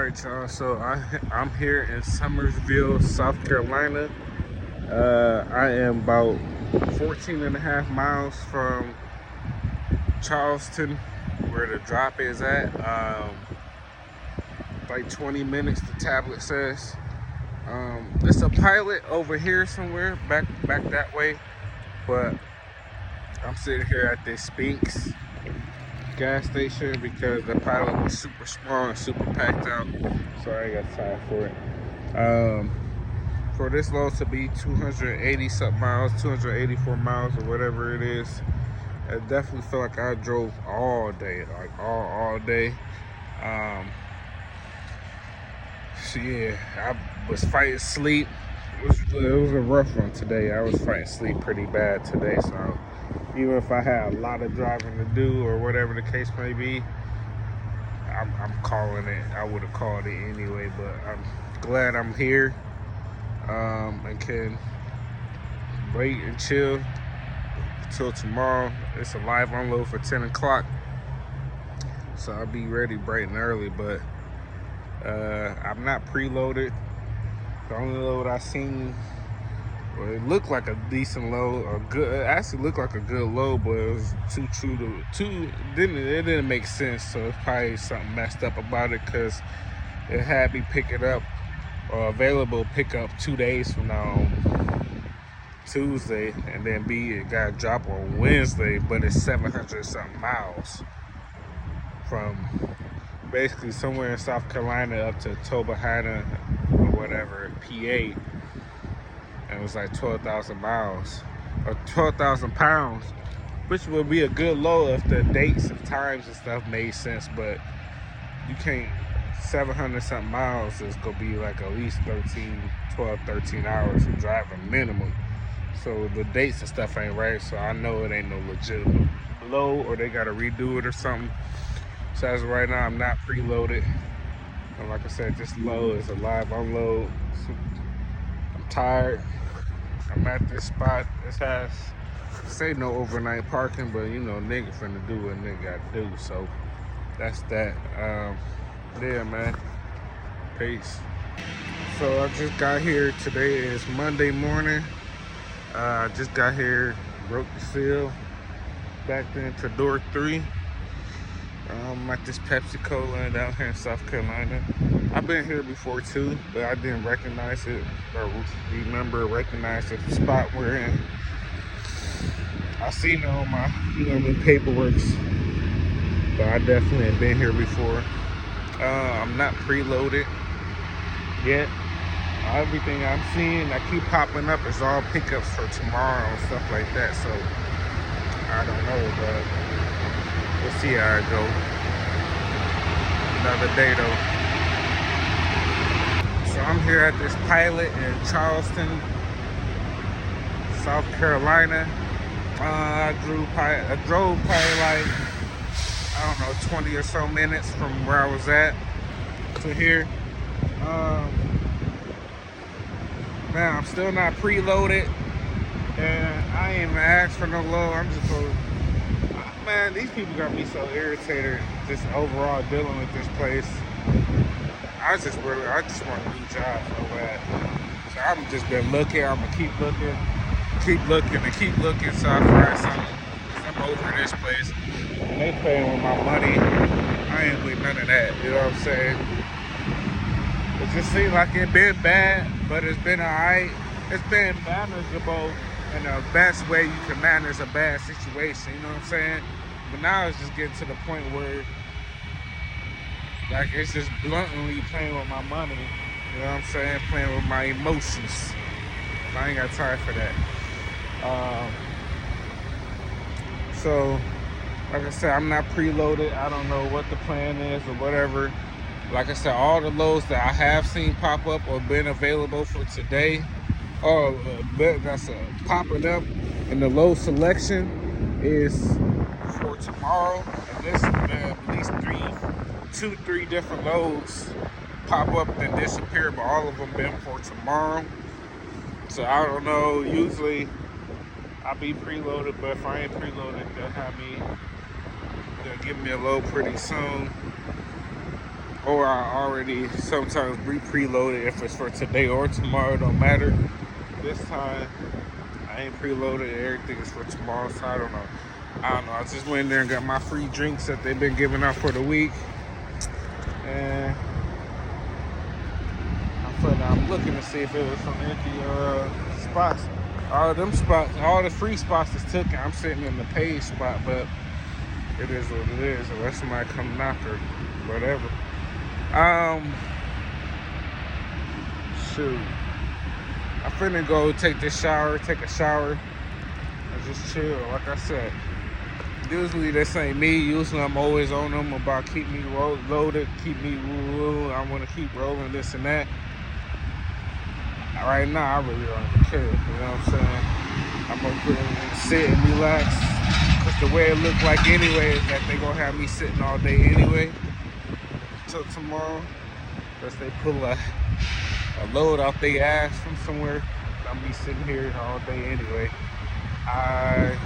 right, y'all. So I'm here in Summersville, South Carolina. I am about 14 and a half miles from Charleston, where the drop is at. Like 20 minutes, the tablet says. It's a Pilot over here somewhere, back that way. But I'm sitting here at this Spinks gas station because the Pilot was super small and super packed out, so I ain't got time for it. For this load to be 280 something miles, 284 miles or whatever it is, I definitely feel like I drove all day, like all day. So yeah, I was fighting sleep. It was a rough one today. I was fighting sleep pretty bad today, so even if I had a lot of driving to do or whatever the case may be, I'm calling it. I would have called it anyway, but I'm glad I'm here and can wait and chill until tomorrow. It's a live unload for 10 o'clock, so I'll be ready bright and early, but I'm not preloaded. The only load I seen, well, it looked like a decent load, it actually looked like a good load, but it was it didn't make sense. So it's probably something messed up about it, because it had me pick it up or available pick up 2 days from now on Tuesday, and then it got dropped on Wednesday, but it's 700 something miles from basically somewhere in South Carolina up to Tobyhanna or whatever, PA. And it was like 12,000 miles or 12,000 pounds, which would be a good load if the dates and times and stuff made sense. But you can't, 700 something miles is gonna be like at least 13 hours of driving minimum. So the dates and stuff ain't right. So I know it ain't no legitimate load, or they gotta redo it or something. So as of right now, I'm not preloaded. And like I said, this load is a live unload. I'm tired. I'm at this spot. This has say no overnight parking, but you know, nigga finna do what nigga gotta do. So that's that. Yeah, man. Peace. So I just got here. Today is Monday morning. I just got here, broke the seal, backed into door 3. I'm at this Pepsi Cola down here in South Carolina. I've been here before too, but I didn't recognize it or recognize the spot we're in. I seen it on my the paperwork, but I definitely have been here before. I'm not preloaded yet. Everything I'm seeing that keep popping up is all pickups for tomorrow and stuff like that. So I don't know, but we'll see how it goes. Another day though. So I'm here at this Pilot in Charleston, South Carolina. I drove probably like, I don't know, 20 or so minutes from where I was at to here. Man, I'm still not preloaded, and I ain't even asked for no load. I'm just going, man, these people got me so irritated just overall dealing with this place. I just want a new job so bad. So I've just been looking. I'm gonna keep looking so I find something. I'm over this place. And they paying with my money. I ain't with none of that. You know what I'm saying? It just seems like it been bad, but it's been alright. It's been manageable in the best way you can manage a bad situation. You know what I'm saying? But now it's just getting to the point where, like, it's just bluntly playing with my money. You know what I'm saying? Playing with my emotions. I ain't got time for that. So, like I said, I'm not preloaded. I don't know what the plan is or whatever. Like I said, all the loads that I have seen pop up or been available for today, that's popping up in the load selection is for tomorrow. And this at least 3 different loads pop up and disappear, but all of them been for tomorrow. So I don't know. Usually I'll be preloaded, but if I ain't preloaded, they'll give me a load pretty soon. or I already sometimes pre-load it if it's for today or tomorrow. Don't matter. This time I ain't preloaded. Everything is for tomorrow, so I don't know. I just went in there and got my free drinks that they've been giving out for the week, and I'm looking to see if it was some empty spots. All them spots, all the free spots is taken. I'm sitting in the paid spot, but it is what it is. Unless somebody come knock or whatever. Shoot. I'm finna go take a shower, and just chill. Like I said, usually this ain't me. Usually I'm always on them about keep me loaded, keep me I want to keep rolling this and that. Right now, I really don't even care. You know what I'm saying? I'm gonna sit and relax. Cause the way it look like anyway is that they gonna have me sitting all day anyway till tomorrow. Unless they pull a load off their ass from somewhere, I'll be sitting here all day anyway. I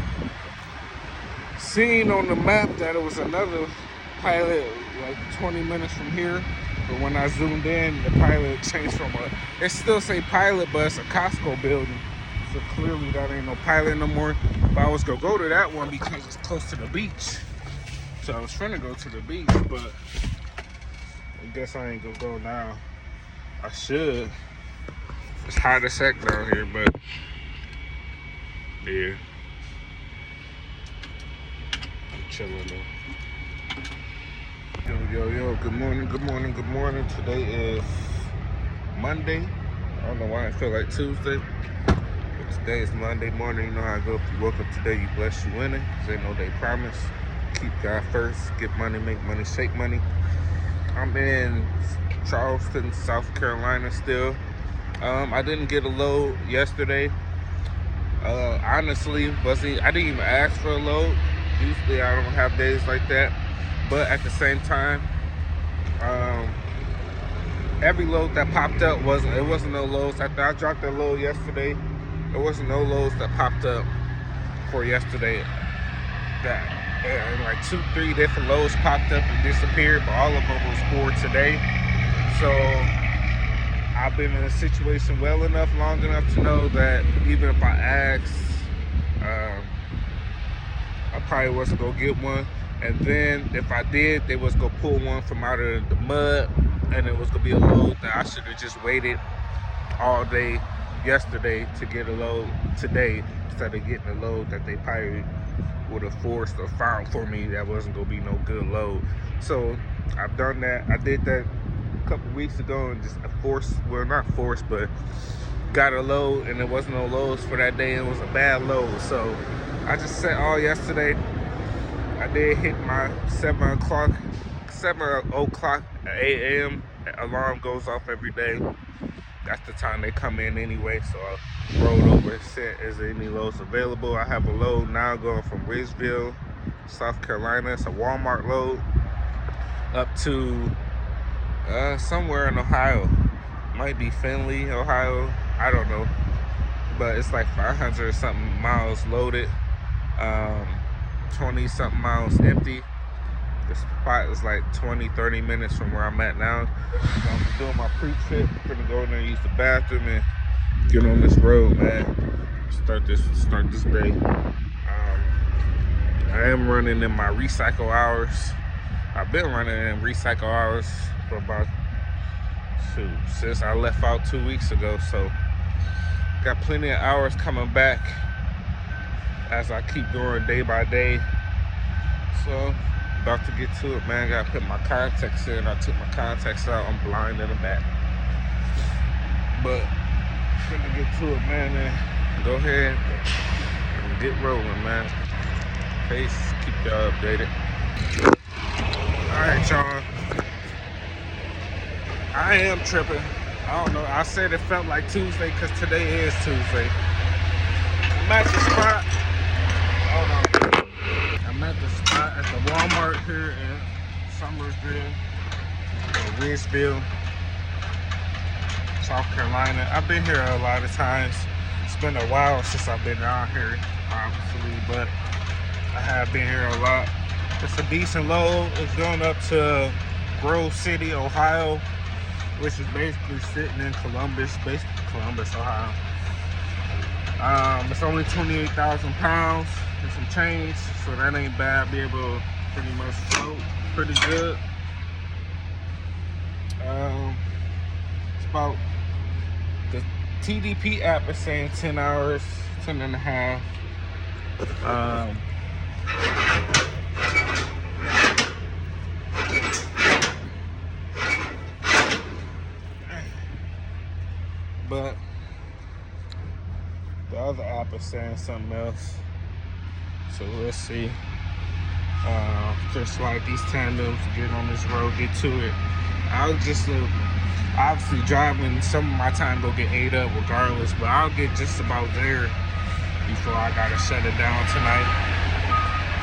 seen on the map that it was another pilot like 20 minutes from here, but when I zoomed in, the pilot changed from it still say pilot, but it's a Costco building, so clearly that ain't no pilot no more. But I was gonna go to that one because it's close to the beach, so I was trying to go to the beach, but I guess I ain't gonna go now. I should. It's hot as heck down here, but yeah, I'm chilling though. Yo, good morning. Today is Monday. I don't know why I feel like Tuesday, but today is Monday morning. You know how I go. If you woke up today, you blessed, you winning. Cause ain't no day promise. Keep God first. Get money, make money, shake money. I'm in Charleston, South Carolina still. I didn't get a load yesterday. Honestly, I didn't even ask for a load. Usually I don't have days like that. But at the same time, every load that popped up wasn't no loads. After I dropped that load yesterday, there wasn't no loads that popped up for yesterday. Like 2-3 different loads popped up and disappeared, but all of them was for today. So I've been in a situation long enough to know that even if I asked, I probably wasn't gonna get one. And then if I did, they was gonna pull one from out of the mud, and it was gonna be a load that I should have just waited all day yesterday to get a load today, instead of getting a load that they probably would have forced or found for me that wasn't gonna be no good load. So I've done that. I did that a couple weeks ago and just not forced, but got a load, and there wasn't no loads for that day. It was a bad load. So I just set all yesterday. I did hit my 7 o'clock a.m. alarm goes off every day. That's the time they come in anyway, so I rolled over and said, is there any loads available? I have a load now going from Ridgeville, South Carolina. It's a Walmart load up to somewhere in Ohio. Might be Findlay, Ohio. I don't know. But it's like 500 something miles loaded. 20 something miles empty. The spot is like 20-30 minutes from where I'm at now. So I'm doing my pre-trip. I'm gonna go in there and use the bathroom and get on this road, man. Start this day. I am running in my recycle hours. I've been running in recycle hours for about since I left out 2 weeks ago. So got plenty of hours coming back as I keep going day by day. So about to get to it, man. Gotta put my contacts in. I took my contacts out. I'm blind in the back. But gonna get to it, man, and go ahead and get rolling, man. Peace. Keep y'all updated. Alright, y'all. I am tripping. I don't know. I said it felt like Tuesday because today is Tuesday. I'm at the spot. Hold on. I'm at the spot at the Walmart here in Summersville, or Ridgeville, South Carolina. I've been here a lot of times. It's been a while since I've been out here, obviously, but I have been here a lot. It's a decent load. It's going up to Grove City, Ohio, which is basically sitting in Columbus, Ohio. It's only 28,000 pounds and some change, so that ain't bad. Be able to pretty much float pretty good. It's about, the TDP app is saying 10 hours, 10 and a half. But the other app is saying something else, so we'll see. Just like these tandems, get on this road, get to it. I'll just obviously driving some of my time go get ate up regardless, but I'll get just about there before I gotta shut it down tonight.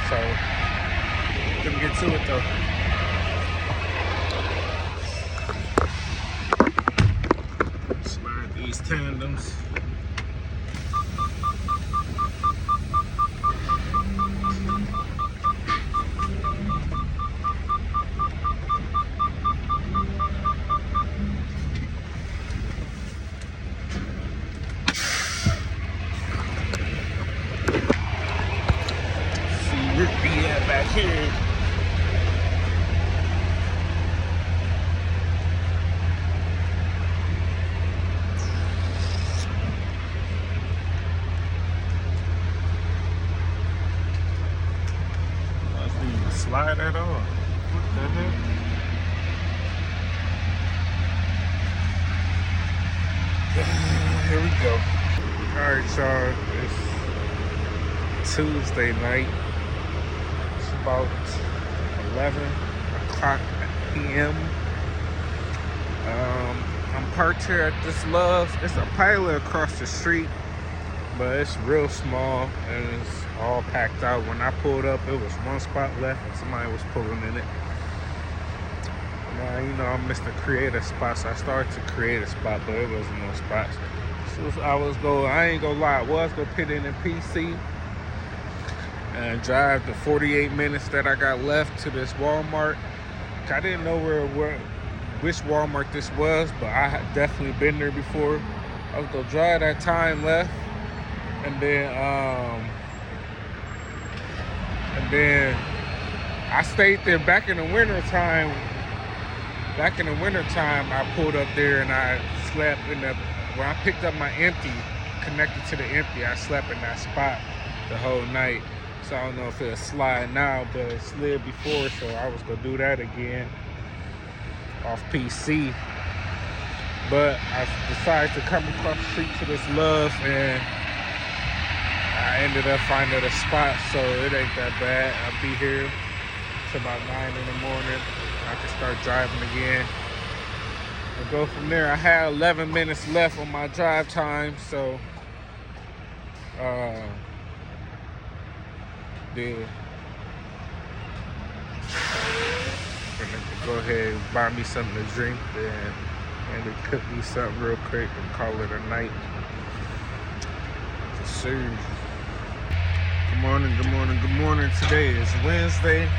So gonna get to it though. Slide these tandems. Back here. I didn't even slide at all. What the heck? Here we go. Alright, y'all. It's Tuesday night. About 11 o'clock p.m. I'm parked here at this Love's. It's a pilot across the street, but it's real small and it's all packed out. When I pulled up, it was one spot left and somebody was pulling in it. Now, you know, I missed the creative spot, so I started to create a spot, but it wasn't no spots. So I ain't gonna lie, I was gonna put in a PC and drive the 48 minutes that I got left to this Walmart. I didn't know which Walmart this was, but I had definitely been there before. I was gonna drive that time left, and then I stayed there back in the winter time. Back in the winter time, I pulled up there and I slept when I picked up my empty, connected to the empty, I slept in that spot the whole night. So I don't know if it'll slide now, but it slid before, so I was gonna do that again off PC. But I decided to come across the street to this Love, and I ended up finding a spot, so it ain't that bad. I'll be here till about 9 in the morning. I can start driving again and go from there. I had 11 minutes left on my drive time, so go ahead and buy me something to drink and to cook me something real quick and call it a night. Sir. Good morning, good morning, good morning. Today is Wednesday.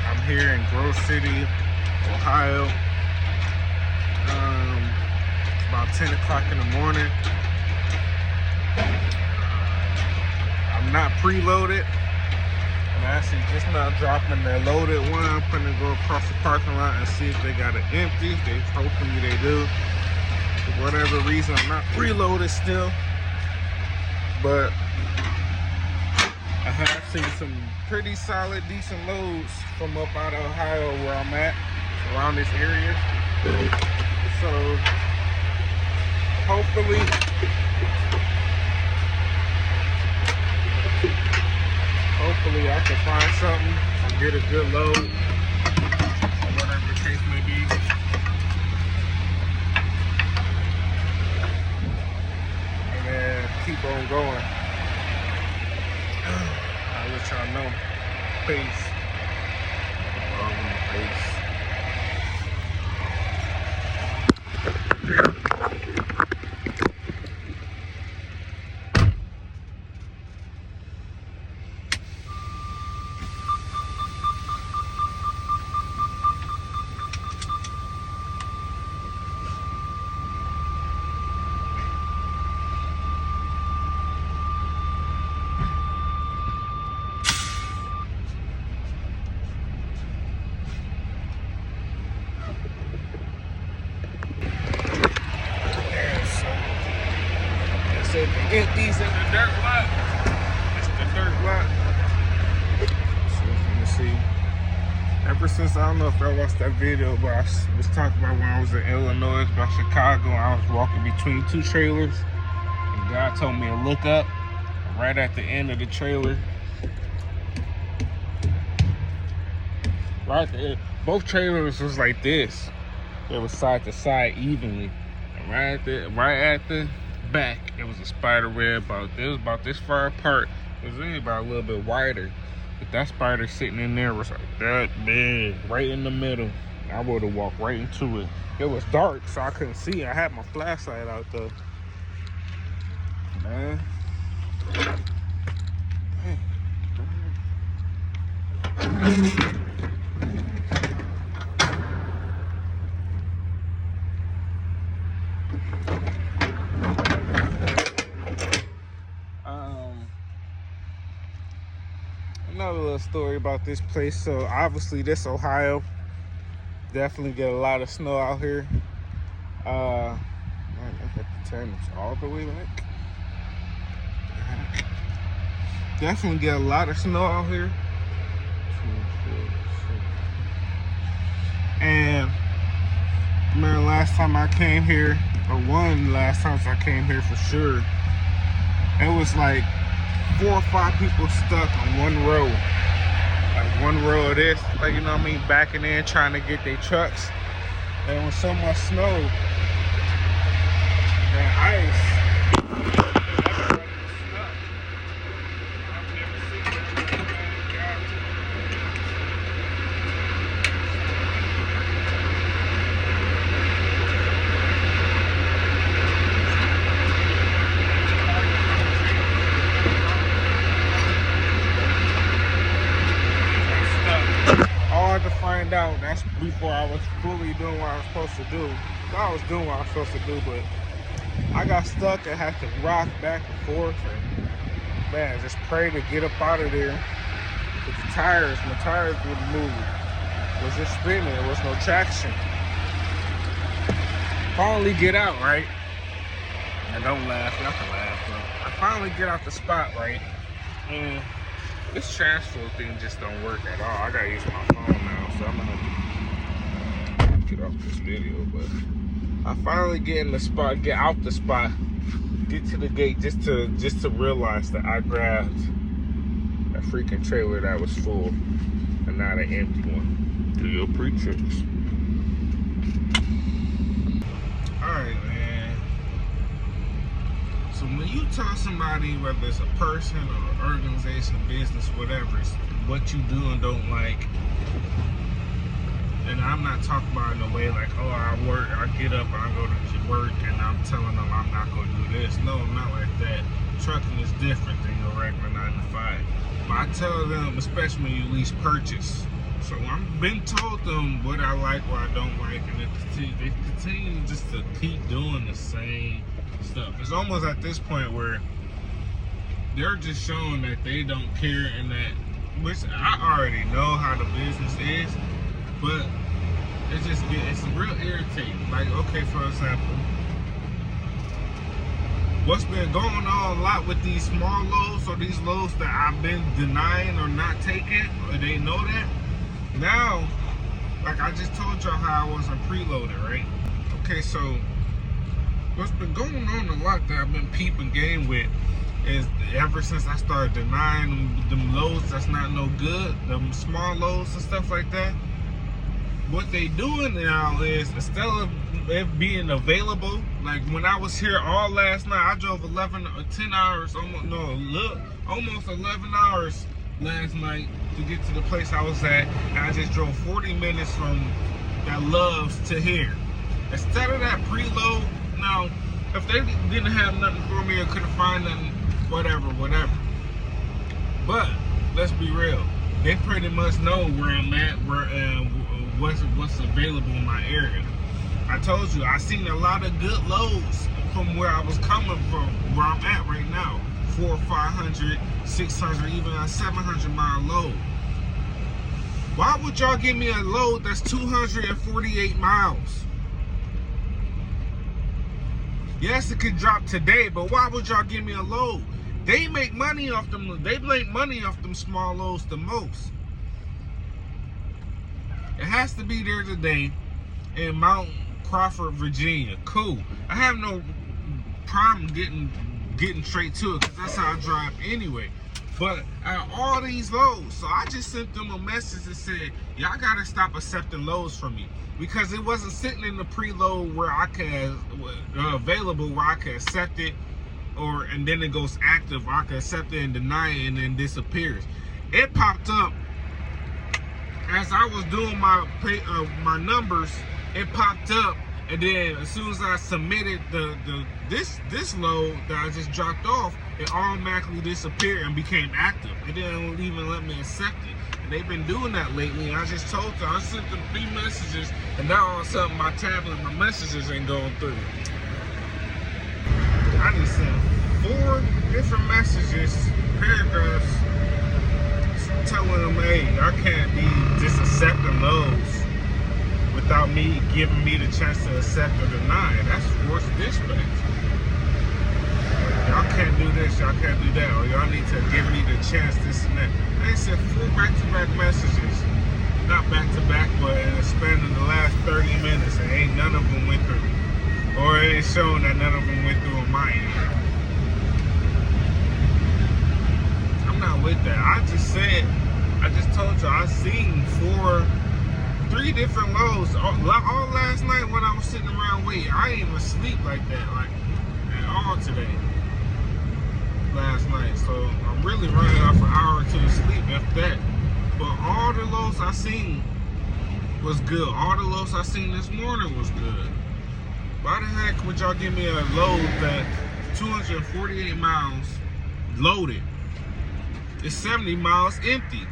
I'm here in Grove City, Ohio. It's about 10 o'clock in the morning. I'm not preloaded. I'm actually just now dropping the loaded one. I'm gonna go across the parking lot and see if they got it empty. Hopefully they do. For whatever reason, I'm not preloaded still. But I have seen some pretty solid, decent loads from up out of Ohio where I'm at, around this area. So hopefully I can find something and get a good load, or whatever the case may be. And then keep on going. I'll let y'all know. Peace. Peace. empties in the dirt lot. It's the dirt lot. So let me see. Ever since, I don't know if I watched that video, but I was talking about when I was in Illinois, by Chicago, I was walking between two trailers, and God told me to look up right at the end of the trailer. Right there, both trailers was like this. It was side to side evenly. And right at the back, it was a spider web it was about this far apart. It was really about a little bit wider. But that spider sitting in there was like that big, right in the middle. I would have walked right into it. It was dark, so I couldn't see. I had my flashlight out though. Man. Another little story about this place. So obviously this Ohio, definitely get a lot of snow out here. Man, I have to turn this all the way back. Definitely get a lot of snow out here. And remember last time I came here, or one last time I came here for sure, it was like 4 or 5 people stuck on one row. Like one row of this, like, you know what I mean, backing in, trying to get their trucks. And with so much snow and ice, everybody was stuck. I've never seen that. To find out, that's before I was fully doing what I was supposed to do. I was doing what I was supposed to do, but I got stuck and had to rock back and forth, and man, just pray to get up out of there. But my tires wouldn't move. It was just spinning, there was no traction. Finally get out, right? And don't laugh, y'all can laugh, but I finally get out the spot, right? And this transfer thing just don't work at all. I gotta use my phone now, so I'm gonna have to get off this video. But I finally get in the spot, get out the spot, get to the gate just to realize that I grabbed a freaking trailer that was full and not an empty one. Do your pre-trips. Alright, man. So when you tell somebody, whether it's a person or an organization, business, whatever, it's what you do and don't like, and I'm not talking about in a way like, oh, I get up and I go to work and I'm telling them I'm not going to do this. No, I'm not like that. Trucking is different than your regular 9 to 5. But I tell them, especially when you lease purchase. So I've been told them what I like, what I don't like, and they continue just to keep doing the same stuff. It's almost at this point where they're just showing that they don't care, and that, which I already know how the business is, but it's real irritating. Like, okay, for example, what's been going on a lot with these small loads, or these loads that I've been denying or not taking, or they know that. Now, like I just told y'all how I wasn't preloaded, right? Okay, so what's been going on a lot that I've been peeping game with is ever since I started denying them loads that's not no good, them small loads and stuff like that, what they doing now is, instead of it being available, like when I was here all last night, I drove 11 or 10 hours, almost 11 hours last night to get to the place I was at, and I just drove 40 minutes from that Loves to here. Instead of that preload, now, if they didn't have nothing for me or couldn't find nothing, whatever. But let's be real, they pretty much know where I'm at, what's available in my area. I told you, I seen a lot of good loads from where I was coming from, where I'm at right now. 400, 500, 600, even a 700 mile load. Why would y'all give me a load that's 248 miles? Yes, it could drop today, but why would y'all give me a load? They make money off them. They make money off them small loads the most. It has to be there today in Mount Crawford, Virginia. Cool. I have no problem getting straight to it because that's how I drive anyway. But all these loads, so I just sent them a message that said, y'all gotta stop accepting loads from me, because it wasn't sitting in the preload where I can available where I can accept it, and then it goes active, or I can accept it and deny it and then disappears. It popped up as I was doing my numbers. It popped up, and then as soon as I submitted this load that I just dropped off, it automatically disappeared and became active. It didn't even let me accept it. And they've been doing that lately. And I just told them, I sent them 3 messages, and now all of a sudden my tablet, my messages ain't going through. I just sent 4 different messages, paragraphs, telling them, hey, I can't be just accepting loads without me giving me the chance to accept or deny it. That's forced dispatch. Y'all can't do this, y'all can't do that, or y'all need to give me the chance, this and that. They sent 4 back-to-back messages. Not back-to-back, but in the span of the last 30 minutes, and ain't none of them went through. Or it ain't showing that none of them went through on my end. I'm not with that. I just told you, I seen 3 different loads all last night when I was sitting around waiting. I ain't even sleep like that, like at all today. Last night, so I'm really running off an hour or 2 of sleep after that. But all the loads I seen was good. All the loads I seen this morning was good. Why the heck would y'all give me a load that 248 miles loaded? It's 70 miles empty. You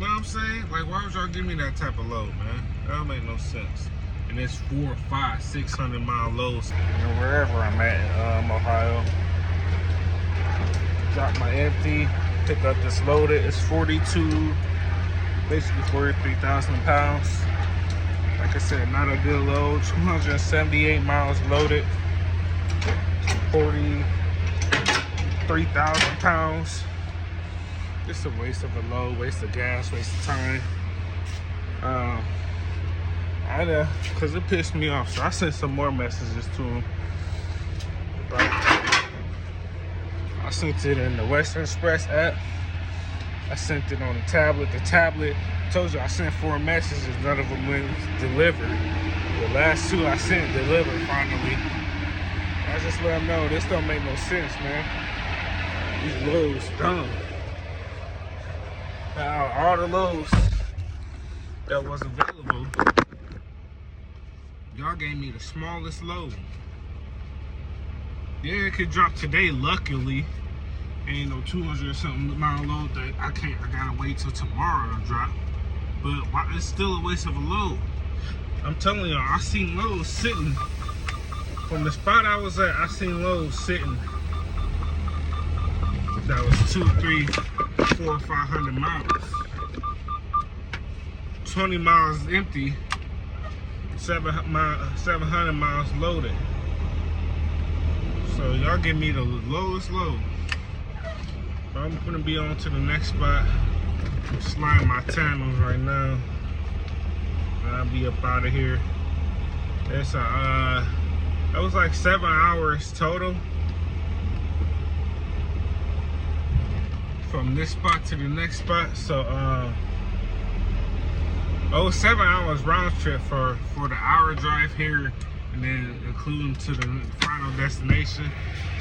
know what I'm saying? Like, why would y'all give me that type of load, man? That don't make no sense. And it's 400, 500, 600 mile loads. And wherever I'm at, Ohio. Drop my empty, pick up this loaded. It's 42, basically 43,000 pounds. Like I said, not a good load. 278 miles loaded, 43,000 pounds. It's a waste of a load, waste of gas, waste of time. Cause it pissed me off, so I sent some more messages to him. I sent it in the Western Express app. I sent it on the tablet. The tablet, told you I sent 4 messages, none of them went delivered. The last 2 I sent delivered finally. I just let them know this don't make no sense, man. These loads dumb. Now, all the loads that was available, y'all gave me the smallest load. Yeah, it could drop today, luckily. Ain't no 200 or something mile load that I gotta wait till tomorrow to drop. But it's still a waste of a load. I'm telling y'all, I seen loads sitting. From the spot I was at, I seen loads sitting. That was 2, 3, 4, 500 miles. 20 miles empty, 700 miles loaded. So y'all give me the lowest load. I'm gonna be on to the next spot. I'm sliding my channels right now. I'll be up out of here. It's that was like 7 hours total. From this spot to the next spot. So it was 7 hours round trip for the hour drive here, and then including to the final destination.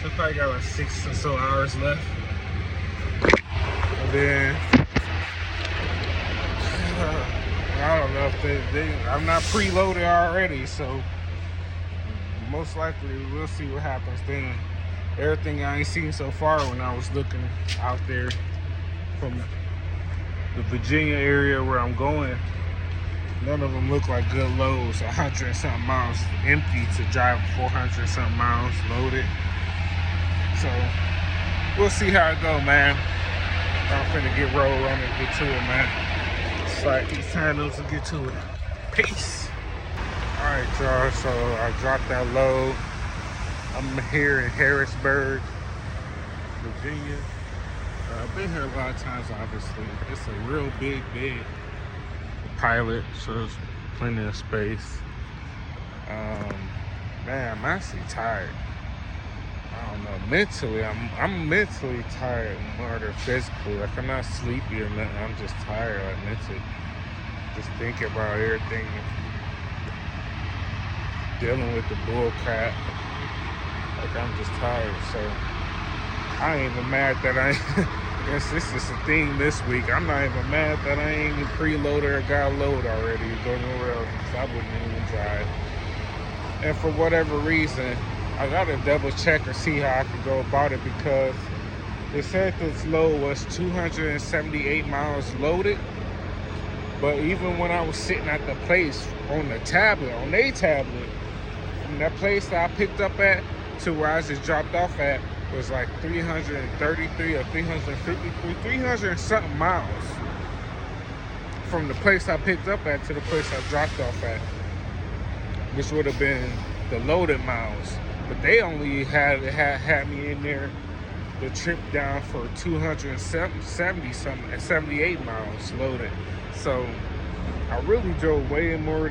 So probably got like 6 or so hours left. And then I don't know if I'm not preloaded already, so most likely we'll see what happens then. Everything I ain't seen so far when I was looking out there from the Virginia area where I'm going, none of them look like good loads. 100 and something miles empty to drive 400 and something miles loaded. So we'll see how it go, man. I'm finna get roll on and get to it, man. Slide these handles and get to it. Peace. Alright, y'all, so I dropped that load. I'm here in Harrisburg, Virginia. I've been here a lot of times, obviously. It's a real big pilot, so there's plenty of space. Man, I'm actually tired. I don't know. Mentally, I'm mentally tired more than physically. Like, I'm not sleepy or nothing. I'm just tired, like, mentally. Just thinking about everything, dealing with the bull crap. Like, I'm just tired. So I ain't even mad that I guess this is the theme this week. I'm not even mad that I ain't preloaded or got a load already to go nowhere else, because I wouldn't even drive. And for whatever reason, I gotta double check or see how I could go about it, because they said this load was 278 miles loaded. But even when I was sitting at the place on the tablet, on a tablet, from that place that I picked up at to where I just dropped off at, was like 333 or 353, 300 and something miles from the place I picked up at to the place I dropped off at, which would have been the loaded miles. But they only had me in there the trip down for 270 something and 78 miles loaded. So I really drove way more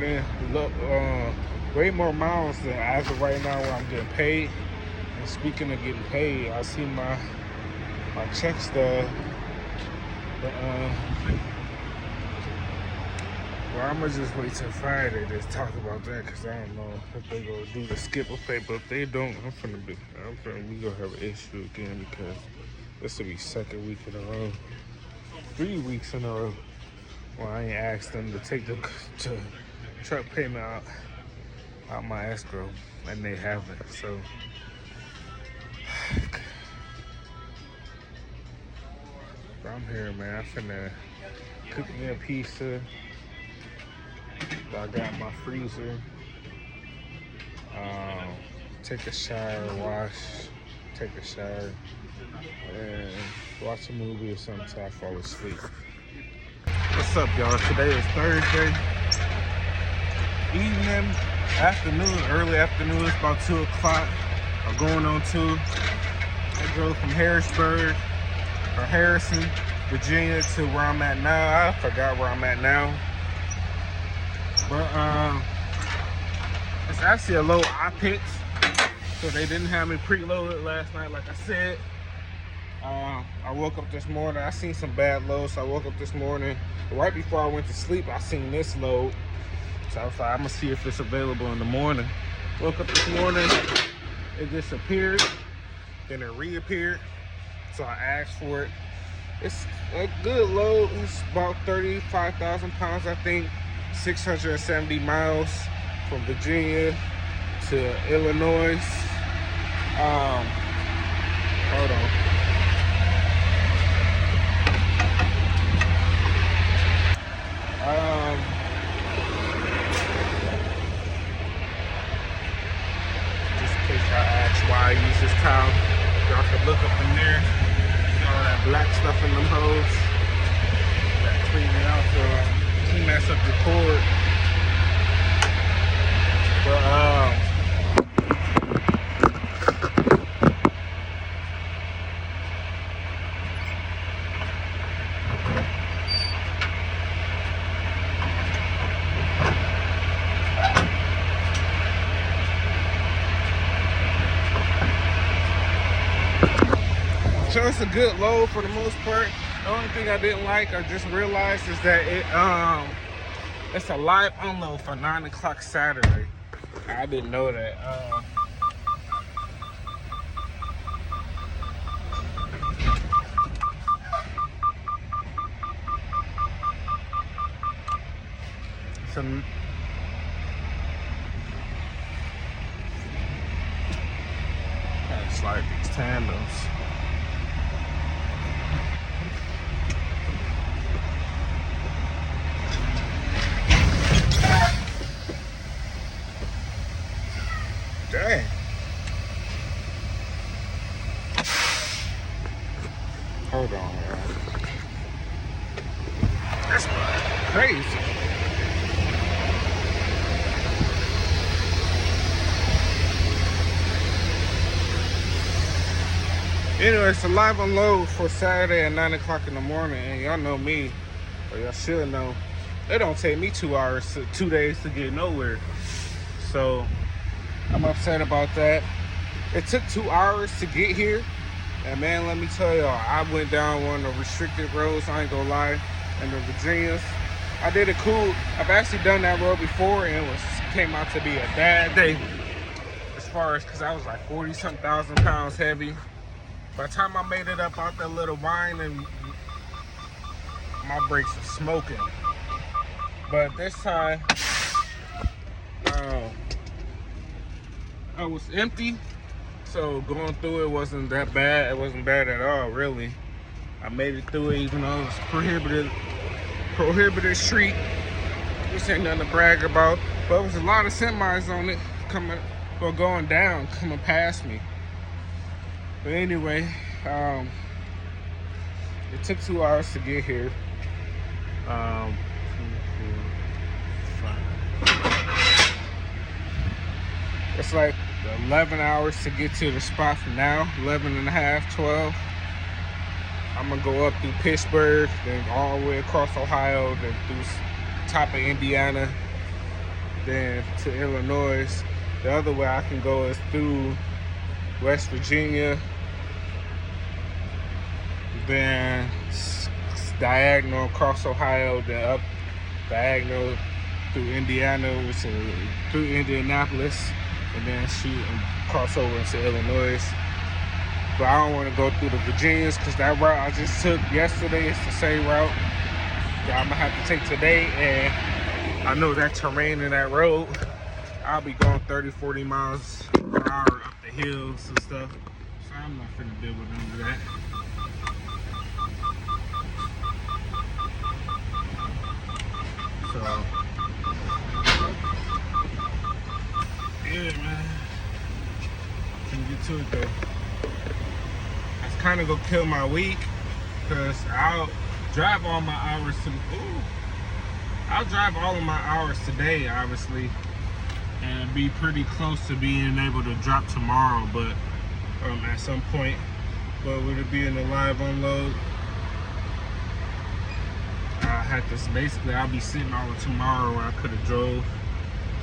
miles than as of right now where I'm getting paid. And speaking of getting paid, I see my check stub. Well, I'm gonna just wait till Friday to talk about that, because I don't know if they gonna do the skip a pay. But if they don't, we gonna have an issue again, because this will be second week in a row, 3 weeks in a row. Well, I ain't asked them to take the truck payment out my escrow, and they haven't. So I'm here, man. I'm finna cook me a pizza. I got my freezer. Take a shower, wash, take a shower, and watch a movie or something till I fall asleep. What's up, y'all? Today is Thursday evening, early afternoon. It's about 2 o'clock. I'm going on 2. I drove from Harrisburg or Harrison, Virginia to where I'm at now. I forgot where I'm at now. But it's actually a load I picked, so they didn't have me preloaded last night, like I said. I woke up this morning, I seen some bad loads, so I woke up this morning. Right before I went to sleep, I seen this load. So I was like, I'm gonna see if it's available in the morning. Woke up this morning, it disappeared, then it reappeared. So I asked for it. It's a good load. It's about 35,000 pounds, I think. 670 miles from Virginia to Illinois. Hold on. Just in case y'all ask why I use this towel, y'all can look up in there. See all that black stuff in them holes. That clean it out so you mess up your cord. But so it's a good load for the most part. The only thing I didn't like or just realized is that it's a live unload for 9 o'clock Saturday. I didn't know that. Gotta slide these tandems. Dang. Hold on, man. That's crazy. Anyway, it's a live unload for Saturday at 9 o'clock in the morning, and y'all know me, or y'all should know, it don't take me 2 hours, 2 days to get nowhere. So I'm upset about that. It took 2 hours to get here, and man, let me tell y'all, I went down one of the restricted roads, I ain't gonna lie, in the Virginias. I did it cool. I've actually done that road before, and it came out to be a bad day. As far as, cause I was like 40-something thousand pounds heavy. By the time I made it up out that little vine, and my brakes were smoking. But this time, I was empty, so going through it wasn't that bad. It wasn't bad at all, really. I made it through it, even though it was prohibited street. This ain't nothing to brag about, but there was a lot of semis on it going down, coming past me. But anyway, it took 2 hours to get here. It's like 11 hours to get to the spot from now, 11 and a half, 12. I'm gonna go up through Pittsburgh, then all the way across Ohio, then through top of Indiana, then to Illinois. The other way I can go is through West Virginia, then diagonal across Ohio, then up diagonal through Indiana, which is through Indianapolis, and then shoot and cross over into Illinois. But I don't want to go through the Virginias because that route I just took yesterday is the same route that I'm gonna have to take today, and I know that terrain in that road, I'll be going 30-40 miles per hour up the hills and stuff, so I'm not finna deal with none of that. So yeah, man, can get to it though. That's kind of gonna kill my week, because I'll drive all my hours to I'll drive all of my hours today, obviously, and be pretty close to being able to drop tomorrow, but at some point. But with it being a live unload, I had to basically, I'll be sitting all of tomorrow where I could have drove.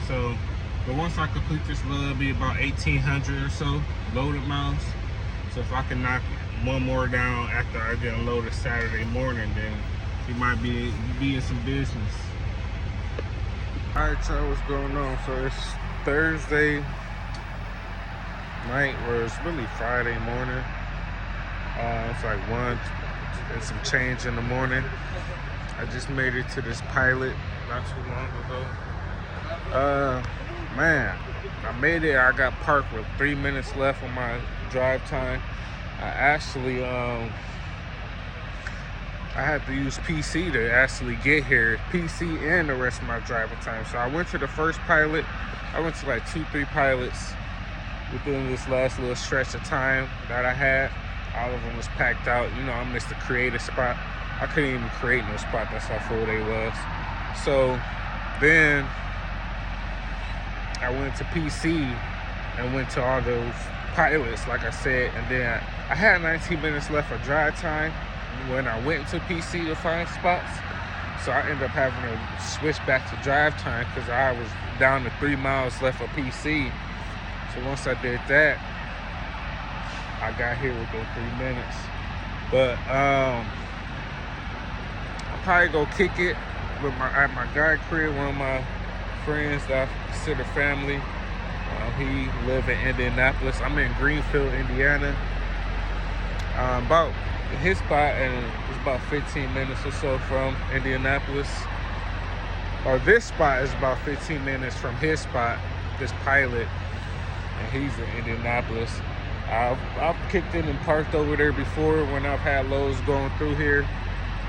So, but once I complete this load, it'll be about 1,800 or so loaded miles. So if I can knock one more down after I get unloaded Saturday morning, then we might be in some business. All right, y'all, what's going on? So it's Thursday night, where it's really Friday morning. It's like 1 and some change in the morning. I just made it to this pilot not too long ago. Man, I made it. I got parked with 3 minutes left on my drive time. I actually, I had to use PC to actually get here, PC and the rest of my driving time. So I went to the first pilot. I went to like 2-3 pilots within this last little stretch of time that I had. All of them was packed out. You know, I missed the creative spot. I couldn't even create no spot. That's how full they was. So then I went to PC and went to all those pilots, like I said, and then I had 19 minutes left of drive time when I went to PC to find spots. So I ended up having to switch back to drive time because I was down to 3 miles left of PC. So once I did that, I got here within 3 minutes. But I'll probably go kick it with at my guy crib, one of my friends that I consider family. He live in Indianapolis. I'm in Greenfield, Indiana. About his spot, and it's about 15 minutes or so from Indianapolis. Or this spot is about 15 minutes from his spot, this pilot, and he's in Indianapolis. I've kicked in and parked over there before when I've had loads going through here,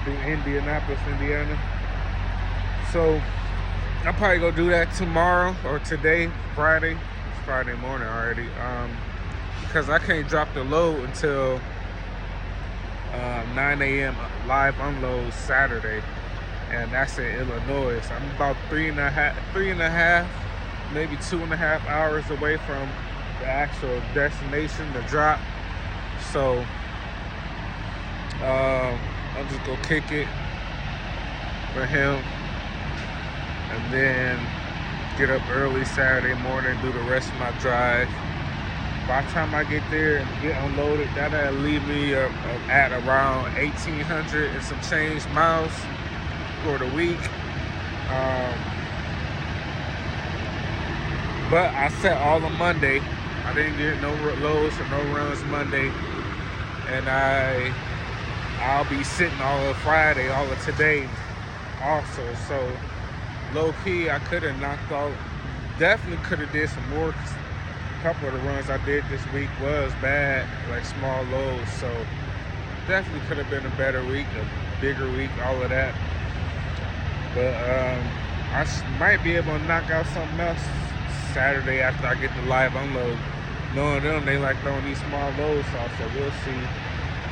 through Indianapolis, Indiana. So I'll probably go do that tomorrow or today, Friday. It's Friday morning already. Because I can't drop the load until 9 a.m. live unload Saturday, and that's in Illinois. So I'm about three and a half, maybe 2.5 hours away from the actual destination, the drop. So I'll just go kick it with him, and then get up early Saturday morning, do the rest of my drive. By the time I get there and get unloaded, that'll leave me at around 1,800 and some change miles for the week. But I set all on Monday. I didn't get no loads or no runs Monday, and I'll be sitting all of Friday, all of today also. So low key, I could have knocked out. Definitely could have did some more. A couple of the runs I did this week was bad, like small loads. So definitely could have been a better week, a bigger week, all of that. But I might be able to knock out something else Saturday after I get the live unload. Knowing them, they like throwing these small loads off, so we'll see.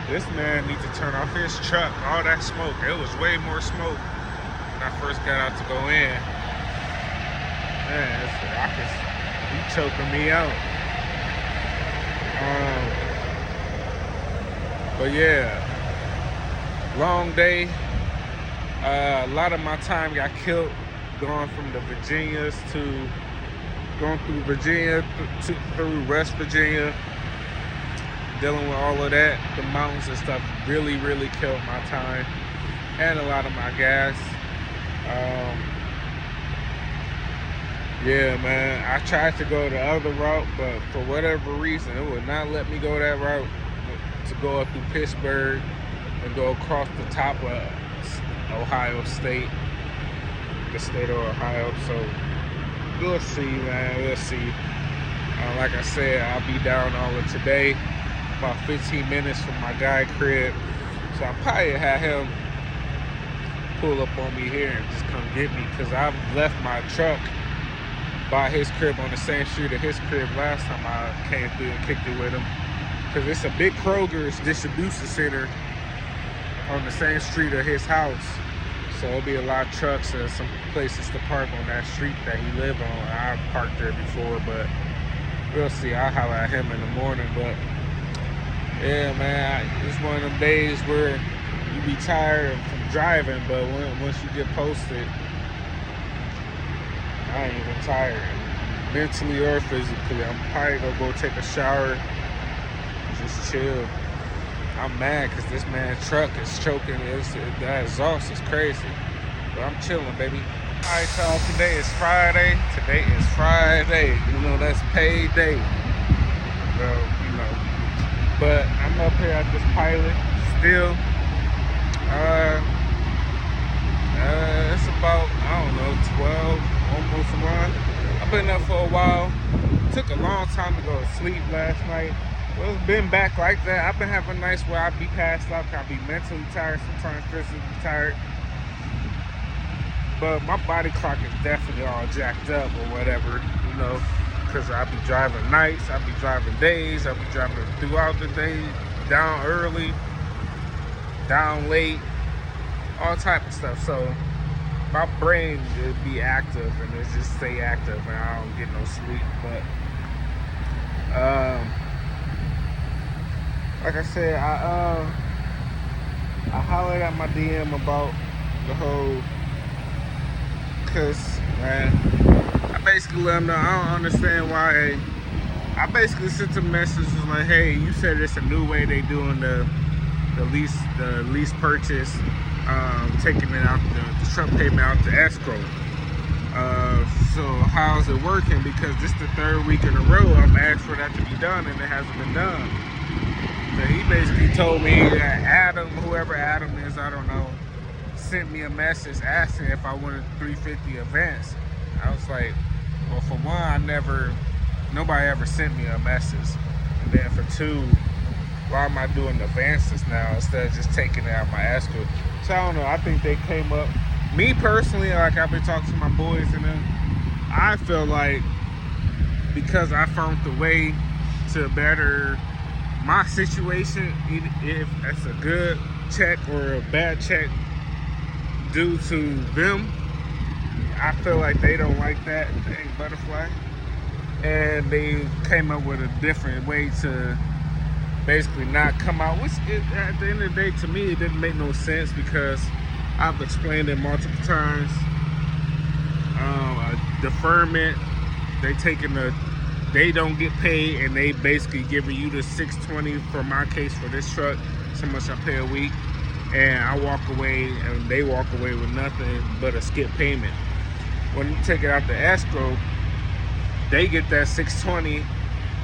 This man needs to turn off his truck. All that smoke, it was way more smoke when I first got out to go in. Man, he choking me out. But yeah, long day. A lot of my time got killed going from the Virginias to going through Virginia through West Virginia, dealing with all of that. The mountains and stuff really killed my time and a lot of my gas. Yeah, man, I tried to go the other route, but for whatever reason, it would not let me go that route to go up through Pittsburgh and go across the top of Ohio State, the state of Ohio. So we'll see, man. We'll see. Like I said, I'll be down all of today, about 15 minutes from my guy crib. So I'll probably have him pull up on me here and just come get me, because I've left my truck by his crib on the same street as his crib last time I came through and kicked it with him. Because it's a big Kroger's distribution center on the same street of his house. So there'll be a lot of trucks and some places to park on that street that he lived on. I've parked there before, but we'll see. I'll holler at him in the morning. But yeah, man, it's one of them days where you be tired from driving, but once you get posted, I ain't even tired, mentally or physically. I'm probably gonna go take a shower, just chill. I'm mad because this man's truck is choking. That exhaust is crazy. But I'm chilling, baby. All right, y'all. Today is Friday. You know, that's payday. So, you know. But I'm up here at this pilot still. It's about, I don't know, 12, almost 1. I've been up for a while. Took a long time to go to sleep last night. Well, it's been back like that. I've been having nights where I be passed out, I be mentally tired, sometimes physically tired. But my body clock is definitely all jacked up or whatever, you know, because I be driving nights, I be driving days, I be driving throughout the day, down early, down late, all type of stuff. So my brain would be active and it just stay active and I don't get no sleep. But like I said, I hollered at my DM about the whole, cause man, I basically let them know I don't understand why. I basically sent a message like, hey, you said it's a new way they doing the lease purchase, taking it out the truck payment out to escrow. So how's it working? Because this is the 3rd week in a row I've asked for that to be done and it hasn't been done. So he basically told me that Adam, whoever Adam is, I don't know, sent me a message asking if I wanted $350 advance. I was like, well, for one, nobody ever sent me a message. And then for two, why am I doing the advances now instead of just taking it out of my escrow? So I don't know, I think they came up, me personally, like I've been talking to my boys and them, I feel like because I found the way to better my situation, if that's a good check or a bad check due to them, I feel like they don't like that thing, butterfly, and they came up with a different way to basically not come out. Which at the end of the day, to me, it didn't make no sense because I've explained it multiple times. A deferment, they don't get paid, and they basically giving you the $620 for my case for this truck. So much I pay a week, and I walk away, and they walk away with nothing but a skip payment. When you take it out the escrow, they get that $620.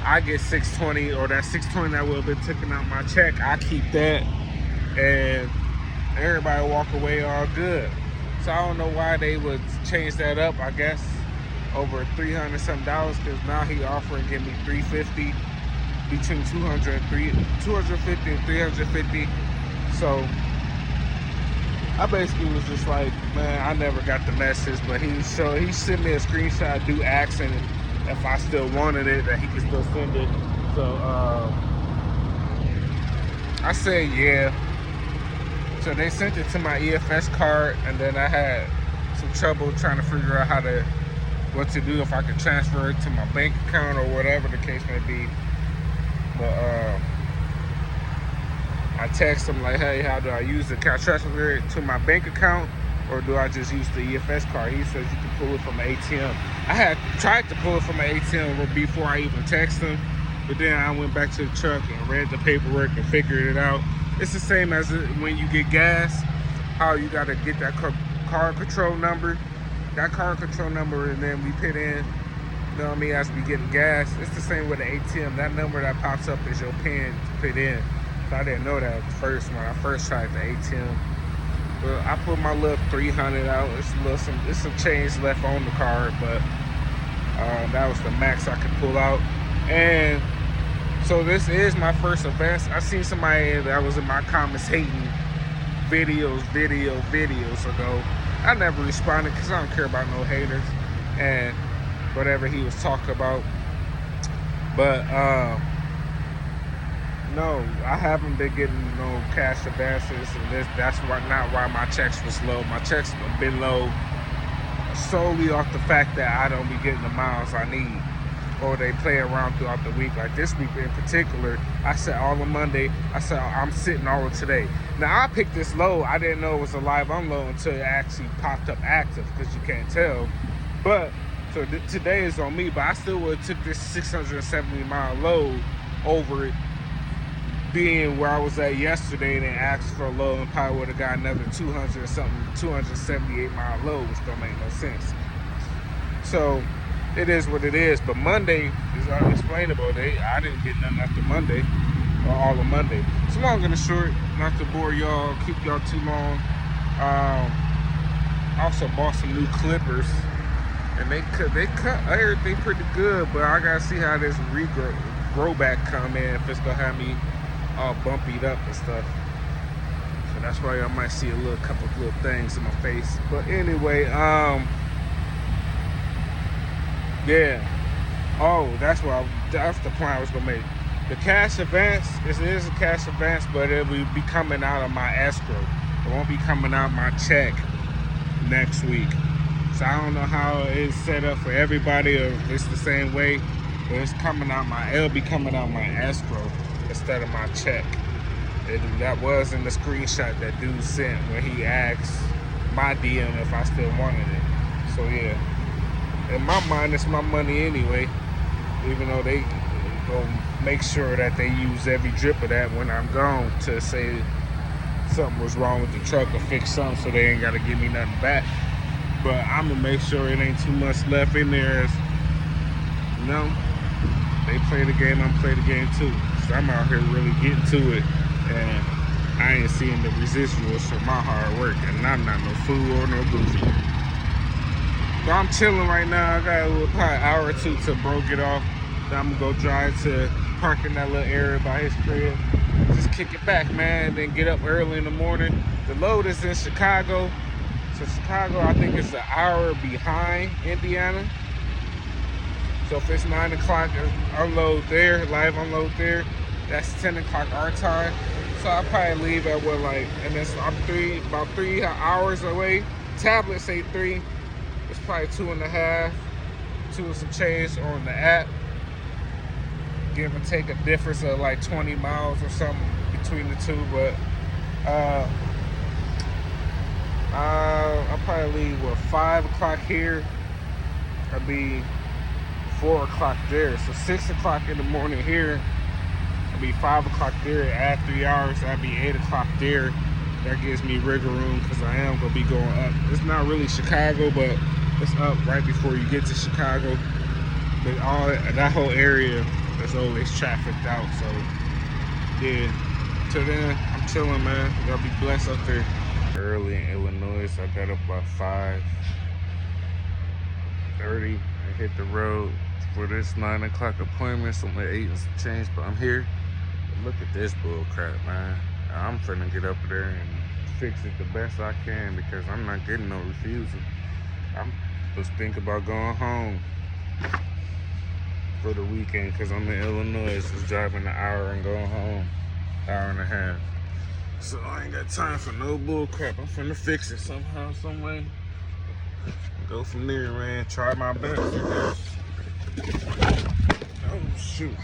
I get $620, or that $620 that would have been taken out my check. I keep that, and everybody walk away all good. So I don't know why they would change that up. I guess over $300 something, because now he offering give me $350, between $250 and $350. So I basically was just like, man, I never got the message, but he sent me a screenshot, asking if I still wanted it, that he could still send it. So I said yeah. So they sent it to my EFS card, and then I had some trouble trying to figure out what to do, if I could transfer it to my bank account or whatever the case may be. But I text him like, hey, how do I use it? Can I transfer it to my bank account, or do I just use the EFS card? He says you can pull it from an ATM. I had tried to pull it from an ATM before I even texted him, but then I went back to the truck and read the paperwork and figured it out. It's the same as when you get gas, how you got to get that car control number. That car control number, and then we put in, you know what I mean, as we getting gas. It's the same with the ATM. That number that pops up is your PIN to put in. So I didn't know that at first when I first tried the ATM. But I put my little $300 out. It's some change left on the card, but that was the max I could pull out. And so this is my first advance. I seen somebody that was in my comments hating videos ago. I never responded because I don't care about no haters and whatever he was talking about. But no, I haven't been getting no cash advances, and that's not why my checks was low. My checks have been low solely off the fact that I don't be getting the miles I need, or they play around throughout the week. Like this week in particular, I said all of Monday, I said I'm sitting all of today. Now I picked this load. I didn't know it was a live unload until it actually popped up active, because you can't tell. But so today is on me, but I still would have took this 670 mile load over it being where I was at yesterday, and then asked for a load, and probably would have got another 278 mile load, which don't make no sense. So it is what it is. But Monday is unexplainable. I didn't get nothing after Monday, or all of Monday. So long and short, not to bore y'all, keep y'all too long. Also bought some new clippers, and they cut everything pretty good. But I gotta see how this grow back come in, if it's gonna have me all bumpied up and stuff. So that's why I might see a couple little things in my face. But anyway, yeah. Oh, that's the point I was gonna make. The cash advance, it is a cash advance, but it will be coming out of my escrow. It won't be coming out my check next week. So I don't know how it's set up for everybody, or if it's the same way, but it'll be coming out my escrow instead of my check. That was in the screenshot that dude sent when he asked my DM if I still wanted it. So yeah, in my mind, it's my money anyway, even though they gonna make sure that they use every drip of that when I'm gone to say something was wrong with the truck or fix something, so they ain't gotta give me nothing back. But I'm gonna make sure it ain't too much left in there. They play the game, I'm play the game too. So I'm out here really getting to it, and I ain't seeing the residuals for my hard work, and I'm not no fool or no goofy. So I'm chilling right now. I got probably an hour or two to get off. Then I'm gonna go drive to park in that little area by his crib. Just kick it back, man, then get up early in the morning. The load is in Chicago. So Chicago, I think, is an hour behind Indiana. So if it's 9 o'clock, unload there, live unload there, that's 10 o'clock our time. So I'll probably leave at and then I'm about 3 hours away. Tablets say 3. It's probably 2.5, 2 and some change on the app. give or take a difference of like 20 miles or something between the two. But I'll probably leave 5 o'clock here. I'll be 4 o'clock there. So 6 o'clock in the morning here. I'll be 5 o'clock there. Add 3 hours, I'll be 8 o'clock there. That gives me wiggle room because I am gonna be going up. It's not really Chicago, but it's up right before you get to Chicago. But all that whole area is always trafficked out. So yeah, till then, I'm chilling, man. Y'all be blessed up there. Early in Illinois, I got up by 5:30 and hit the road for this 9 o'clock appointment. So I'm at 8 and some change, but I'm here. But look at this bull crap, man. I'm finna get up there and fix it the best I can because I'm not getting no refusal. I'm just thinking about going home for the weekend because I'm in Illinois. Just driving an hour and going home, hour and a half. So I ain't got time for no bull crap. I'm finna fix it somehow, some way. Go from there, man. Try my best, I guess. Oh shoot.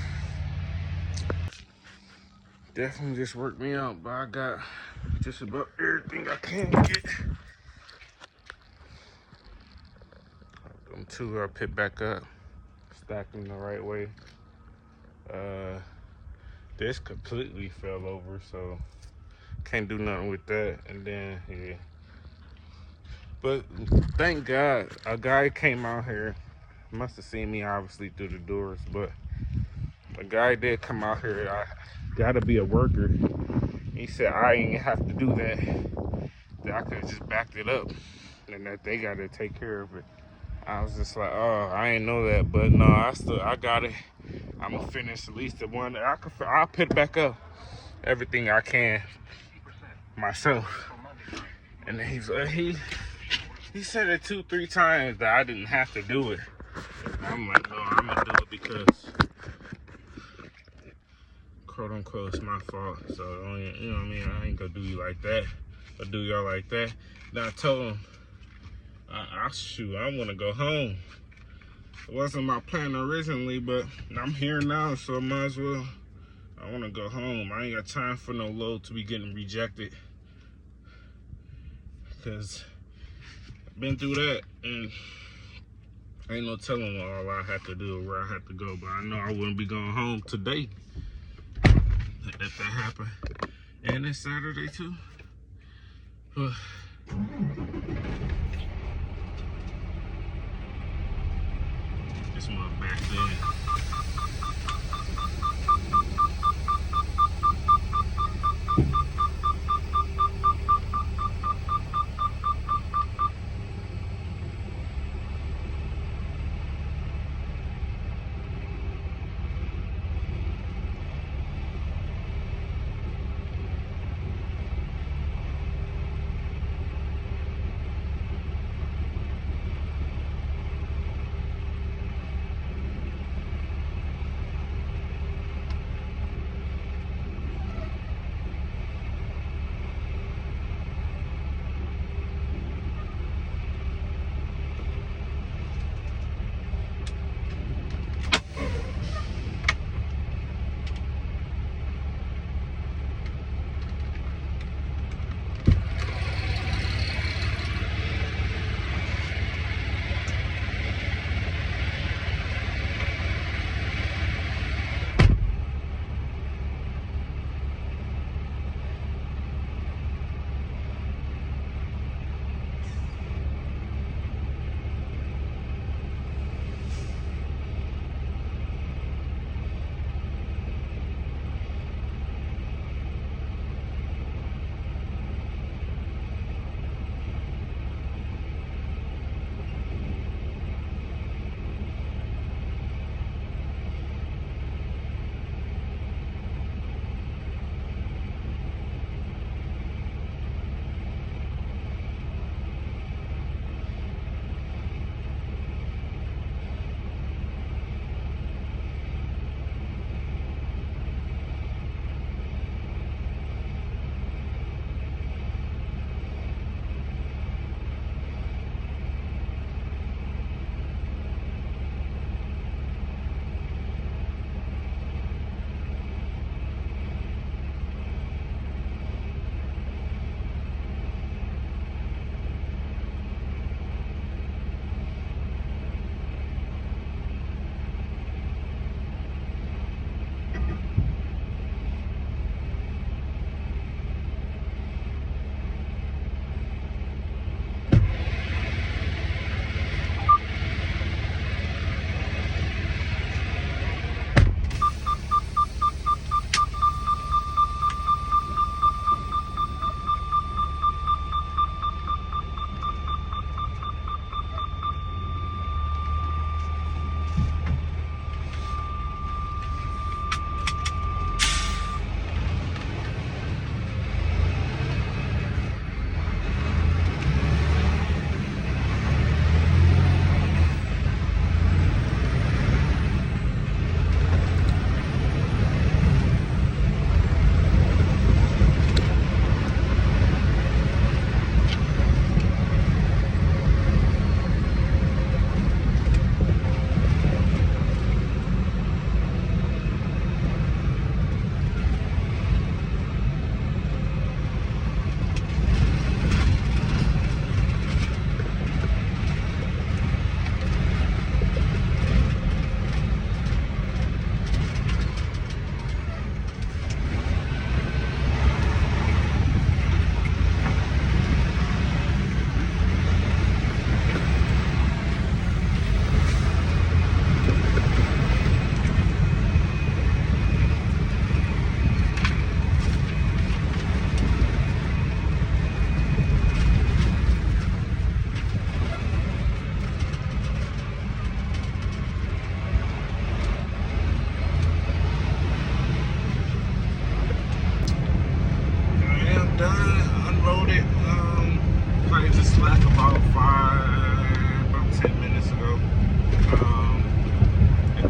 Definitely just worked me out, but I got just about everything I can get. Them two I picked back up, stacked them the right way. This completely fell over, so can't do nothing with that. And then yeah, but thank God a guy came out here. Must have seen me obviously through the doors, but a guy did come out here. I gotta be a worker. He said I ain't have to do that. That I could have just backed it up, and that they gotta take care of it. I was just like, oh, I ain't know that, but no, I got it. I'm gonna finish at least the one. I'll put it back up, everything I can myself. And then he said it 2-3 times that I didn't have to do it. I'm like, no, I'm gonna do it because, quote unquote, it's my fault. So you know what I mean? I ain't gonna do you like that or do y'all like that. Then I told him, shoot, I want to go home. It wasn't my plan originally, but I'm here now, so I might as well. I want to go home. I ain't got time for no load to be getting rejected. Because I've been through that, and ain't no telling what all I have to do or where I have to go. But I know I wouldn't be going home today if that happened. And it's Saturday, too. This mother back there.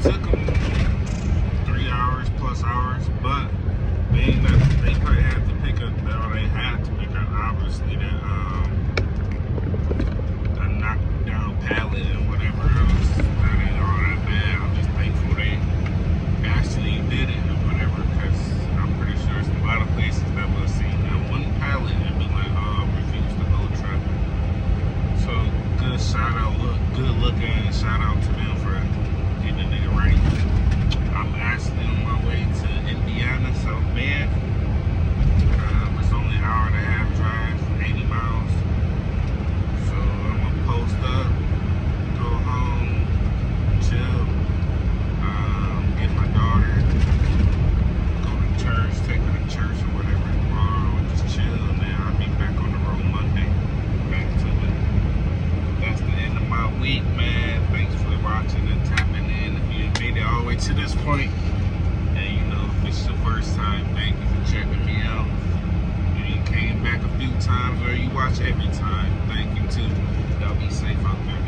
took them 3 hours plus hours, but they probably had to pick up, or they had to pick up, obviously, the knocked down pallet and whatever else. That ain't all that bad. I'm just thankful they actually did it or whatever, because I'm pretty sure there's a lot of places that will see that one pallet and be like, oh, refuse the whole truck. So good shout out, good looking shout out to them for getting the nigga right. I'm actually on my way to Indiana, so man, it's only an hour and a half drive, 80 miles. So I'm gonna post up, go home, chill, get my daughter, go to church, take her to church or whatever tomorrow, and just chill, man. I'll be back on the road Monday, back to it. That's the end of my week, man. Thanks for watching and tapping in. If you made it all the way to this point, and you know, if this is your first time, thank you for checking me out. If you came back a few times or you watch every time, thank you too. Y'all be safe out there.